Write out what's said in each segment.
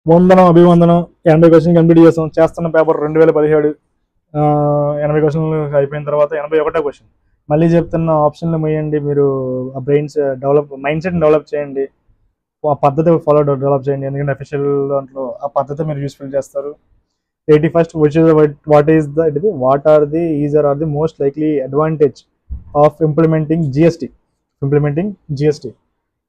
వందనం అభివందనం 80 question complete చేస్తున్న పేపర్ 2017. 80 క్వశ్చన్లు అయిపోయిన తర్వాత 81వ క్వశ్చన్ మళ్ళీ చెప్తున్న ఆప్షన్లు వేయండి. మీరు ఆ brains develop mind set develop చేయండి, ఆ పద్ధతి ఫాలో డెవలప్ చేయండి. ఎందుకంటే అఫీషియల్ దాంట్లో ఆ పద్ధతి మీరు యూస్ఫుల్ చేస్తారు. 81st what are the easier or the most likely advantage of implementing GST.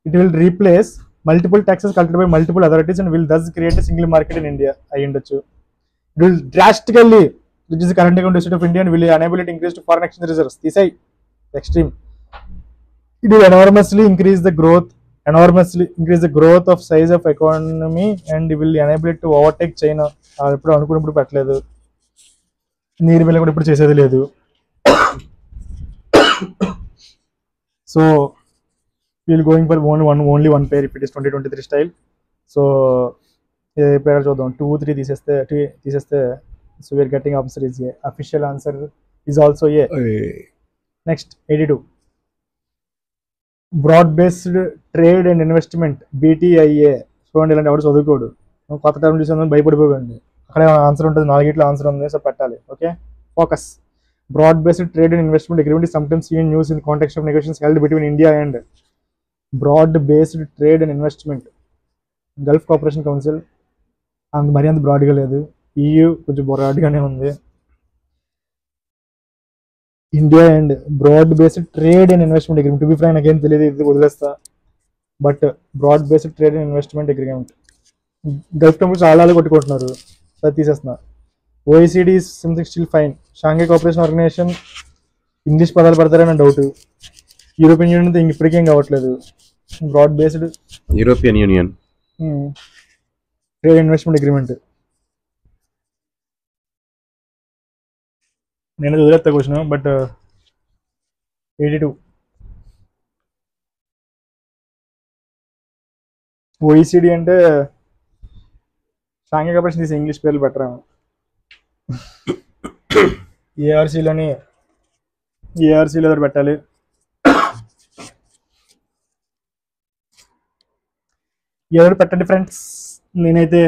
It will replace multiple taxes collected by multiple authorities and will thus create a single market in India. It will drastically reduce the current account deficit of India and will enable it to increase to foreign exchange reserves. This is extreme. It will enormously increase the growth of size of economy and will enable it to overtake China. ఇప్పుడు అనుకున్నప్పుడు పెట్టలేదు, నీరు బిల్ల కూడా ఇప్పుడు చేసేది లేదు. So we'll going for only one pair if it is 2023 style. So pair చూద్దాం. 2 3 తీసేస్తే so we are getting answer is A. Official answer is also A. Next 82 broad based trade and investment BTIA. చూడండి, ఇలాంటి ఎవరు చదువుకోడు, కొత్త term చూసాను భయపడిపోకండి. అక్కడే answer ఉంటుంది, 4 answer ఉంది, సో పెట్టాలి. Okay, focus. Broad based trade and investment agreement is sometimes seen used in the context of negotiations held between India and broad based trade and investment Gulf cooperation council. మరీ అంత బ్రాడ్గా లేదు. EU కొంచెం బ్రాడ్గానే ఉంది. India and broad based trade and investment agreement. To be frank నాకేం తెలియదు, ఇది వదిలేస్తా. But broad based trade and investment agreement Gulf companies చాలా కొట్టుకుంటున్నారు, అది తీసేస్తున్నా. OECD is something still fine. Shanghai cooperation organisation English పదాలు పడతారని డౌట్. యూరోపియన్ యూనియన్ ఇప్పటికేం కావట్లేదు. Broad based European union trade investment agreement. నేను వదిలేస్తా క్వశ్చన్, బట్ 82 OECD అంటే షాంఘై కోఆపరేషన్ తీసి ఇంగ్లీష్ పేర్లు పెట్టరా. ఏఆర్సీలో పెట్టాలి. ఎవరు పెట్టండి ఫ్రెండ్స్. నేనైతే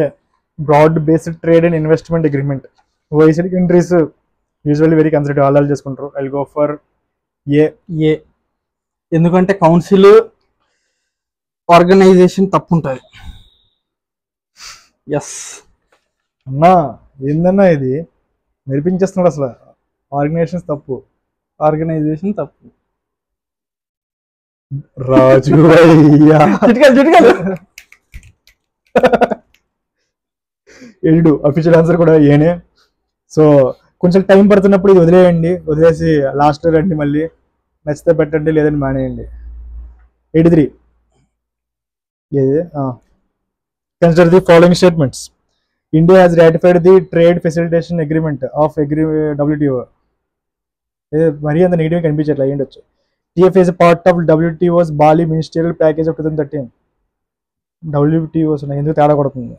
broad based trade and investment agreement. OECD countries usually very conservative, all చేసుకుంటారు. I go for A. ఎందుకంటే కౌన్సిల్ ఆర్గనైజేషన్ తప్పు ఉంటుంది. ఎస్ అన్నా, ఏందన్నా ఇది మెరిపించేస్తున్నాడు అసలు. ఆర్గనైజేషన్ తప్పు. రాజు అయ్యా ఎల్డు అఫీషియల్ ఆన్సర్ కూడా ఏనే. సో కొంచెం టైం పడుతున్నప్పుడు ఇది వదిలేసి లాస్ట్ రండి, మళ్ళీ నచ్చితే పెట్టండి, లేదని మానేయండి. 83 consider the following statements. India has ratified the trade facilitation agreement of WTO. మరీ అంత negative కనిపించట్లే, అయ్యిండొచ్చు. TF is a part of WTO's Bali Ministerial Package of 2013. WTO ఎందుకు తేడా కొడుతుంది.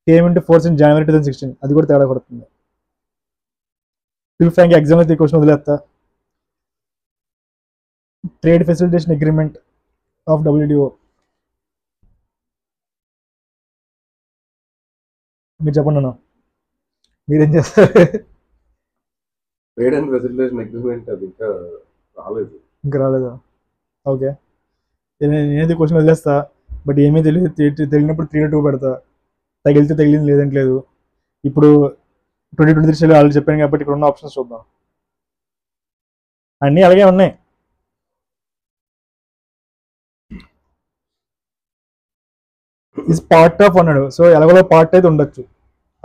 came into force in January 2016. అది కూడా తేడా కొడుతుంది. ఫిల్ ఫ్రాంక్ ఎగ్జామ్ అయితే క్వశ్చన్ వదిలేస్తా. Trade facilitation agreement of WTO. మీరు చెప్పండి అన్న, మీరేం చేస్తారు? ట్రేడ్ అండ్ ఫెసిలిటేషన్ అగ్రిమెంట్ అది ఇంకా రాలేదా? ఓకే, నేనైతే క్వశ్చన్ వదిలేస్తా. బట్ ఏమీ తెలియనప్పుడు 3 2 పెడతా. తగిలితే తగిలింది, లేదంటే లేదు. ఇప్పుడు 2023 వాళ్ళు చెప్పాను కాబట్టి ఇక్కడ ఉన్న ఆప్షన్స్ చూద్దాం. అన్నీ అలాగే ఉన్నాయి. ఈజ్ పార్ట్ ఆఫ్ అన్నాడు, సో ఎలాగో పార్ట్ అయితే ఉండొచ్చు.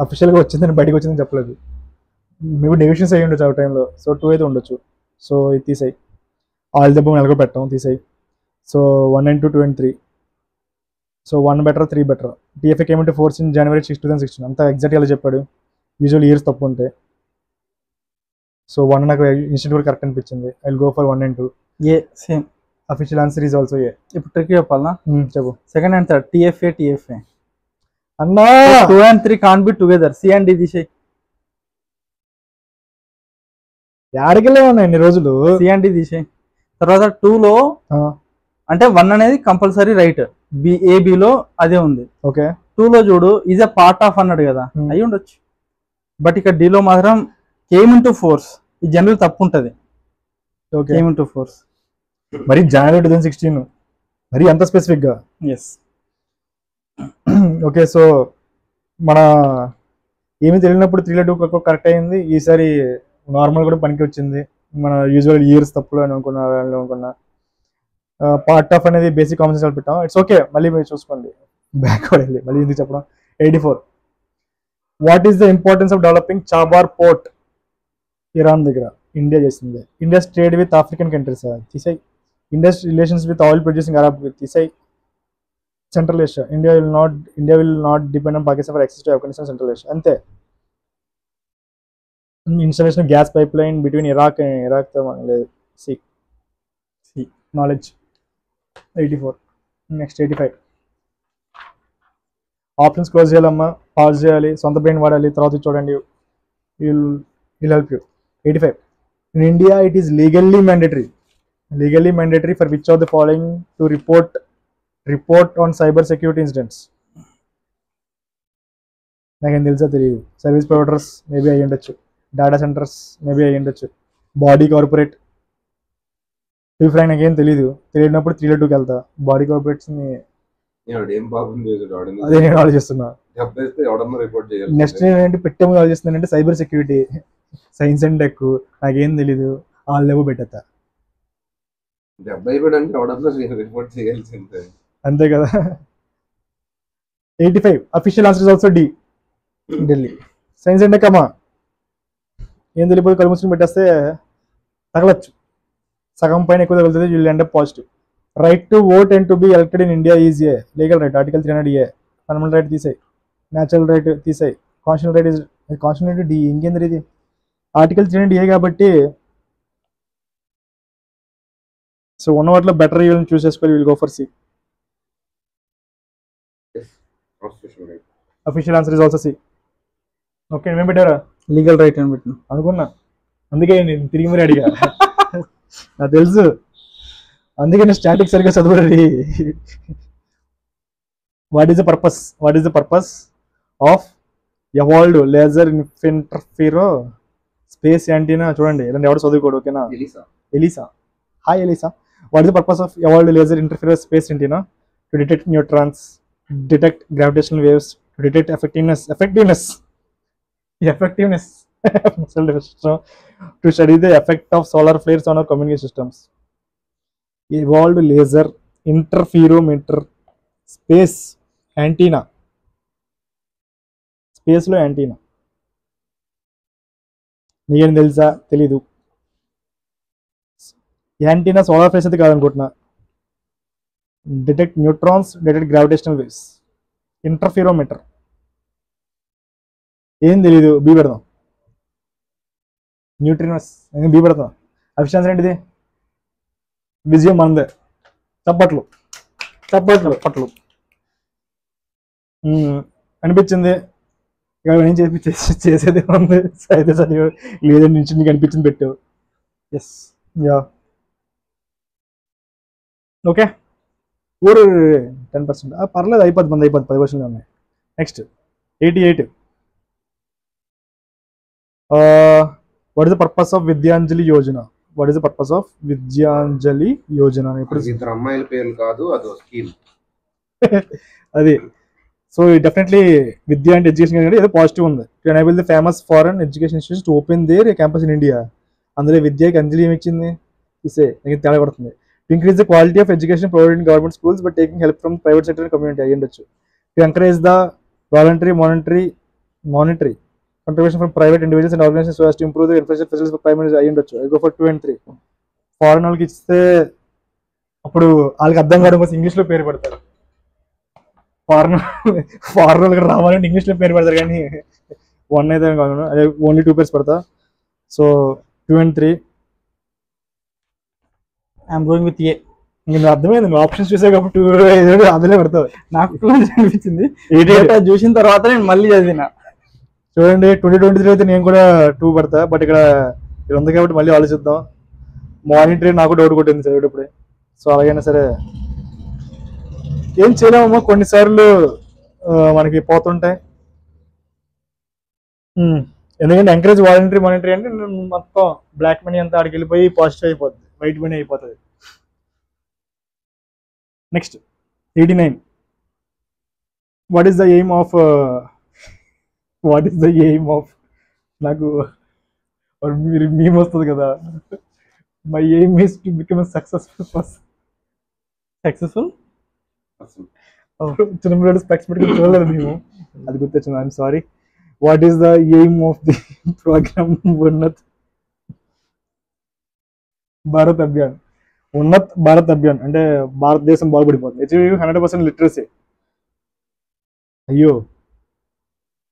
అఫీషియల్గా వచ్చిందని బయటకు వచ్చిందని చెప్పలేదు. మేము నెగోషియేషన్స్ అయ్యి ఉండొచ్చు ఆ టైంలో. సో 2 అయితే ఉండొచ్చు. సో ఇది తీసాయి. ఆల్ దెబ్బ ఎలాగో పెట్టాం, తీసాయి. So 1 and 2 2 and 3. So 1 better 3 better. TFA came into force in January 6, 2016. అంతా ఎగ్జాక్ట్గా అలా చెప్పాడు. యూజువల్ ఇయర్స్ తప్పు ఉంటాయి. సో 1 నాకు ఇన్స్టెంట్ కూడా కరెక్ట్ అనిపించింది. I will go for 1 and 2. Same. Official answer is also a. ఇప్పుడు ట్రిక్ చెప్పాలా? చెప్పు. సెకండ్ అండ్ థర్డ్ TFA అన్నా. 2 and 3 can't be together. C and D తీసేయి. యాడికెళ్ళే ఉన్నాయి ఇన్ని రోజులు. C and D తీసేయి. తర్వాత 2లో అంటే 1 అనేది కంపల్సరీ రైట్, ఏబిలో అదే ఉంది. ఓకే 2లో చూడు ఈజ్ ఎ పార్ట్ ఆఫ్ అన్నాడు కదా, Hmm. అయి ఉండొచ్చు. బట్ ఇక్కడ డిలో మాత్రం కేమ్ ఇంటూ ఫోర్స్, ఈ జనరల్ తప్పు ఉంటుంది. Okay came into force. మరి జనవరి 2016 మరి అంత స్పెసిఫిక్ గా. ఎస్. ఓకే సో మన ఏమి తెలియనప్పుడు 3-2 కరెక్ట్ అయింది. ఈసారి నార్మల్ కూడా పనికి వచ్చింది. మన యూజువల్ ఇయర్స్ తప్పులు అని అనుకున్నా పార్ట్ ఆఫ్ అనేది బేసిక్ కామన్ సెన్స్ పెట్టాం. ఇట్స్ ఓకే, మళ్ళీ మీరు చూసుకోండి, బ్యాక్వర్డ్ వెళ్ళి మళ్ళీ ఎందుకు చెప్పడం. 84 what is the importance of developing Chabahar port? Iran దగ్గర ఇండియా చేసింది. India trade with African countries తీసాయి. India's relations with oil producing Arab తీసాయి. Central Asia India will not depend on Pakistan for access to Afghanistan. Central Asia అంతే. Installation gas pipe line between ఇరాక్తో లేదు. C knowledge. 84 next 85 options close చేయాలమ్మా, pause చేయాలి, సొంత brain వాడాలి, తర్వాత చూడండి will help you. 85 in India it is legally mandatory for which of the following to report on cyber security incidents? నాకేం తెలుసా తెలియదు. సర్వీస్ ప్రొవైడర్స్ మేబీ అయ్యి ఉండొచ్చు, డేటా సెంటర్స్ మేబీ అయ్యి ఉండొచ్చు, బాడీ కార్పొరేట్. నాకేం తెలియనప్పుడు 3-2కి వెళ్తా. బాడీ కార్పొరేట్స్ని ఏం పాపం చేసాడు వాడిని? అదే నేను ఆలోచిస్తున్నా. దెబ్బేస్తే ఎవడన్నా రిపోర్ట్ చేయాలి. నెక్స్ట్ ఏంటంటే పెట్టే ముందు ఆలోచిస్తున్నానంటే cyber security, science and tech, నాకేం తెలీదు, వాళ్ళేవో పెట్టేస్తా. దెబ్బ అయిపోయాడంటే ఎవడన్నా రిపోర్ట్ చేయాల్సిందే, అంతే కదా. 85 official answer is also D, Delhi. Science and tech అమ్మా ఏం తెలియపోతే కళ్ళు మూసుకుని పెట్టేస్తే తగలచ్చు, సగం పైన ఎక్కువ తగులుతుంది. Will end up positive. Right to vote and to be elected in India is a legal right. Article 300A. Fundamental right తీసాయి, న్యాచురల్ రైట్ తీసాయి, constitutional right is constitution D. ఇంకేంద్ర ఇది ఆర్టికల్ 300A కాబట్టి సో ఉన్న వాటిలో better యూని choose చేసుకోవాలి. Will go for C. Official answer is also C. Okay ఏమేమి పెట్టారా? లీగల్ రైట్ అని పెట్టిన అనుకున్నా, అందుకే నేను తిరిగి మరి అడిగా. నాకు తెలుసు, అందుకే నేను స్టాటిక్ సరిగ్గా చదవాలి. What is the purpose of evolved laser interfero space antenna? చూడండి ఇలాంటి ఎవరు చదువుకోడు. ఓకేనా? ELISA. Hi eLISA. What is the purpose of evolved laser interfero space antenna? To detect neutrons, detect gravitational waves, to detect effectiveness to study the effect of solar flares on our communication systems. Evolved laser interferometer space antenna. Space లో antenna నీకేం తెలుసా? తెలీదు. Antenna solar flares అయితే కాదనుకుంటున్నా. Detect neutrons, detect gravitational waves, interferometer ఏం తెలీదు. B పెడదాం. న్యూట్రినస్ B పెడతాం. అఫిషియన్స్ ఏంటిది? విజయం మనదే. చప్పట్లు అనిపించింది. ఇక ఏం చేసేది ఉంది. అయితే చదివి లేదని నుంచి నీకు అనిపించింది పెట్టావు. Yes ya okay. 10%. పర్లేదు, అయిపోద్ది 10 క్వశ్చన్లు ఉన్నాయి. Next 88 what is the purpose of Vidyanjali Yojana? ఇప్పుడు ఇద్దరు అమ్మాయిల పేర్లు కాదు, అదో స్కీమ్. అది సో డెఫినెట్లీ విద్య అండ్ ఎడ్యుకేషన్ ఏదో పాజిటివ్ ఉంది. To enable the famous foreign education institutes to open their campus in India. అందులో విద్యకి అంజలి ఏమి ఇచ్చింది? ఇసే నాకు తేడా పడుతుంది. To increase the quality of education provided in government schools but taking help from private sector and community అయ్యి ఉండొచ్చు. To encourage the voluntary monetary contribution from private individuals and organizations so as to improve the infrastructure facilities for primary అయ్యి ఉండొచ్చు. I go for 2 and 3. Foreign వాళ్ళకి ఇస్తే అప్పుడు వాళ్ళకి అర్థం కావడం కోసం ఇంగ్లీష్లో పేరు పెడతారు. ఫారెన్ వాళ్ళకి రావాలంటే ఇంగ్లీష్లో పేరు పెడతారు, కానీ 1 అయితే కాదు, అదే ఓన్లీ 2 పేర్స్ పెడతా. So 2 and 3 I'm going with a. ఇంకా అర్థమైంది, నువ్వు ఆప్షన్స్ చూసే కాబట్టి 2 అందులో పెడతావు. నాకు 2 అనిపించింది. చూసిన తర్వాత నేను మళ్ళీ చదివిన. చూడండి 2023 అయితే నేను కూడా 2 పడతా, బట్ ఇక్కడ ఉంది కాబట్టి మళ్ళీ ఆలోచిద్దాం. మానిటరీ నాకు డౌట్ కొట్టింది చదివేటప్పుడే. సో అలాగైనా సరే ఏం చేయలేమమ్మా, కొన్నిసార్లు మనకి పోతుంటాయి. ఎందుకంటే ఎంకరేజ్ వాలంటరీ మానిటరీ అంటే మొత్తం బ్లాక్ మనీ అంతా ఆడికి వెళ్ళిపోయి పాజిటివ్ అయిపోతుంది, వైట్ మనీ అయిపోతుంది. Next 89. What is the aim of నాకు మీరు మేము వస్తుంది కదా, my aim is to become successful person. Successful చిన్నపిల్లడు స్పెక్స్ పెట్టుకుని చూడలేదు మేము, అది గుర్తొచ్చింది. I'm sorry. What is the aim of the programme Unnat Bharat Abhiyan? Unnat Bharat Abhiyan అంటే భారతదేశం బాగుపడిపోతుంది. Achieve 100% literacy. అయ్యో,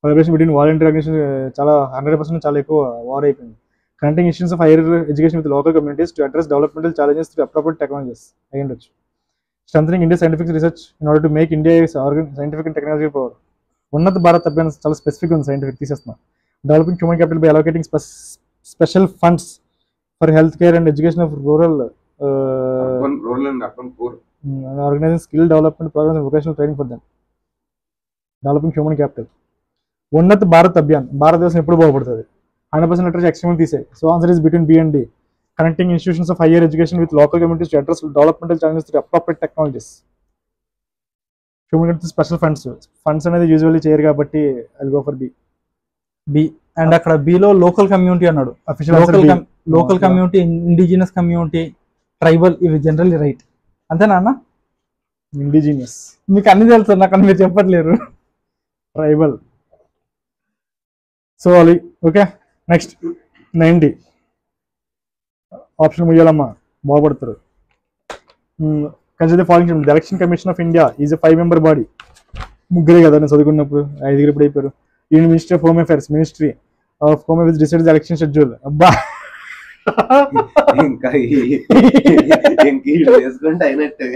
కొలాబరేషన్ బిట్వీన్ వాలంటీర్ ఆర్గనైజేషన్ చాలా 100% చాలా ఎక్కువ వార్ అయిపోయింది. Connecting institutes of higher education with local communities to address developmental challenges through appropriate technologies అయి ఉండొచ్చు. Strengthening India scientific research in order to make India scientific and technology power. Unnat Bharat Abhiyan చాలా specific ఉంది, scientific తీసేస్తున్నా. Developing human capital by allocating special funds for health care and education of rural and urban poor. Organising skill development programmes and vocational training for them. Developing human capital. Unnat Bharat Abhiyan, భారతదేశం ఎప్పుడు బాగుపడుతుంది? 100% literacy ఎక్స్ట్రీమల్ తీసే. So answer is between B and D. Connecting institutions of higher education with local communities to address developmental challenges through appropriate technologies. Human capital special funds అనేది usually చేయరు కాబట్టి I'll go for B. And అక్కడ below local community అన్నాడు. Local community, indigenous community, tribal, ఇవి generally right. అంతేనా అన్న? Indigenous మీకు అన్ని తెలుసు, నాకు అన్ని మీరు చెప్పట్లేరు. ట్రైబల్. సో అది ఓకే. నెక్స్ట్ 90. ఆప్షన్ ముయ్యాలమ్మా, బాగుపడతారు. Consider the following. The election commission of India is a 5-member body. ముగ్గురే కదా నేను చదువుకున్నప్పుడు, 5 ఇప్పుడు అయిపోయారు. Union ministry of home affairs, ministry of home affairs decides the election schedule. అబ్బా, ఇంకా వేసుకుంటే అయినట్టే.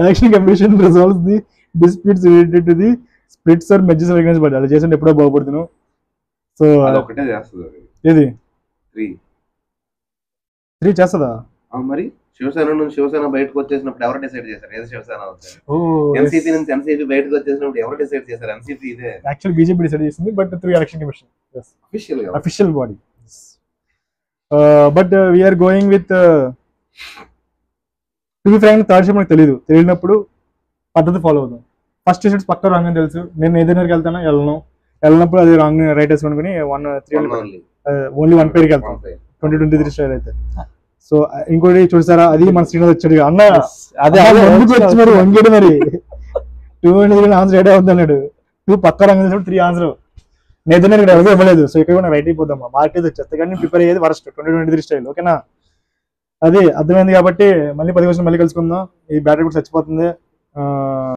Election commission resolves the disputes related to the splits or mergers organised by. అలా చేస్తుంటే ఎప్పుడో బాగుపడుతున్నాను. సో ఒకటే చేస్తుంది. ఏది 3 చేస్తుందా? మరి శివసేన నుంచి శివసేన బయటకు వచ్చేసినప్పుడు ఎవరు డిసైడ్ చేశారు ఏది శివసేన అవుతుంది? ఎన్సీపీ నుంచి ఎన్సీపీ బయటకు వచ్చేసినప్పుడు ఎవరు డిసైడ్ చేశారు? ఎన్సీపీ ఇదే యాక్చువల్ బీజేపీ డిసైడ్ చేసింది, but through election commission official body. But we are going with to be frank, third షిప్ మనకు తెలియనప్పుడు పద్ధతి ఫాలో అవుతాం. ఫస్ట్ షిప్స్ పక్క రాంగ్ అని తెలుసు, నేను ఏదైనాకి వెళ్తాను వెళ్ళినప్పుడు అది రాంగ్ రైట్ వేసుకుని 1 ఓన్లీ 1 పేరుకి వెళ్తాం 2023 స్టైల్ అయితే. సో ఇంకోటి చూసారా, అది మన శ్రీనాథ్ వచ్చాడు అన్న, అదే ముందుకు వచ్చినాడు వంగేడు. మరి 2 ఆన్సర్ రైట్ అవుతుంది అన్నాడు, 2 పక్క రంగు 3 ఆన్సర్. నేను ఇక్కడ ఎవరు ఇవ్వలేదు, సో ఇక్కడ కూడా రైట్ అయిపోద్దాం. మార్క్ అయితే వచ్చేస్తా కానీ ప్రిపేర్ అయ్యేది వరస్ట్ 2023 స్టైల్. ఓకేనా? అది అర్థమైంది కాబట్టి మళ్ళీ 10 క్వశ్చన్ మళ్ళీ కలుసుకుందాం. ఈ బ్యాటరీ కూడా చచ్చిపోతుంది.